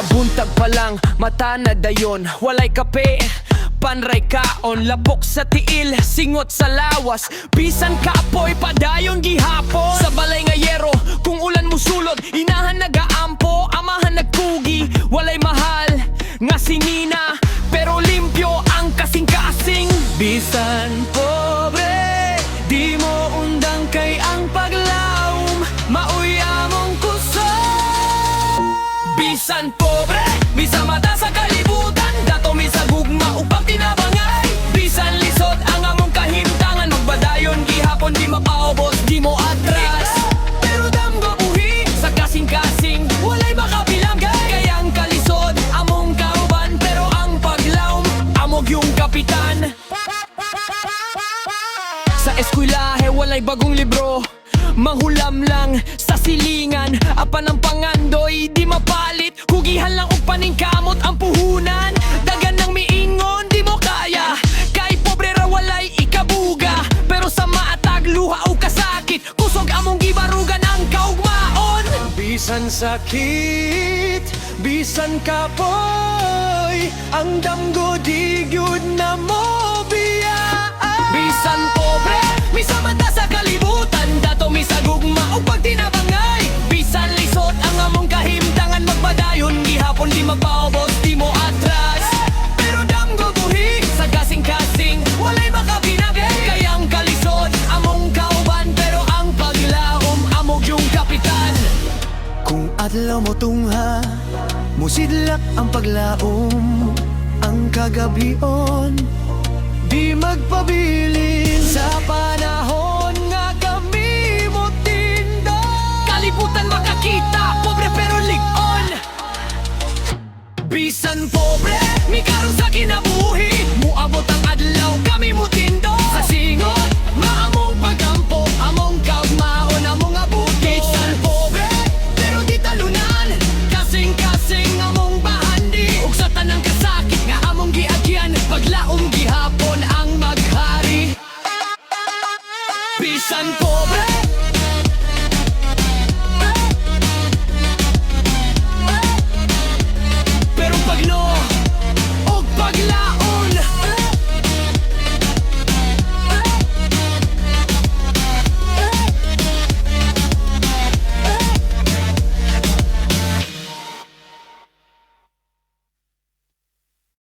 Buntag pa lang, mata na dayon. Walay kape, panray kaon, lapok sa tiil, singot sa lawas. Bisan kaapoy, padayon gihapon. Sa balay nga yero, kung ulan mo sulod, inahan nagaampo, amahan nagkugi. Walay mahal, nga sinina, pero limpyo ang kasing-kasing. Bisan pobre, di mo undang kay ang paglaom, mauya mong kusog. Bisan pobre, bisa mata sa kalibutan, dato mi sa gugma upang tinabangay. Bisan lisod ang among kahimtangan, magbadayon gihapon, di mapaubos, di mo atras. Pero damgo buhi sa kasing-kasing, walay makabilangay. Kayang kalisod among kauban, pero ang paglaom amog yung kapitan. Sa eskwelahe walay bagong libro, manghulam lang sa silingan. Apan ang pangandoy di mapalit, hugihan lang og paningkamot ang puhunan. Dagan ng miingon di mo kaya, kay pobre ra walay ikabuga. Pero sa maatag luha o kasakit, kusog among gibarugan ang kaugmaon. Bisan sakit, bisan kapoy, ang damgo di gyud na mo biya. Bisan pobre, bisa mata sa kalibutan, dato mi sa gugma o pag tinabangay. Bisan lisod ang among kahimtangan, magbadayon gihapon, di mapaubos, di mo atras. Pero damgo buhi sa kasing-kasing, walay makabinagay. Kayang kalisod among kauban, pero ang paglaom amog yung kapitan. Kung adlaw mo tungha, musidlak ang paglaom, ang kagabion di magpabilin. Sa panahon nga kami mo tindo, kalibutan makakita, pobre pero ligon. Bisan pobre, mi karon sa kinabuhi, muabot ang adlaw kami mo tindo. Sa singot, maamong pagampo, among kaugmaon, among abuti. Bisan pobre, pero di talunan, kasing-kasing among bahandi. Ug sa tanang kasakit nga among giagyan, paglaom gihapon ang maghari. Bisan pobre,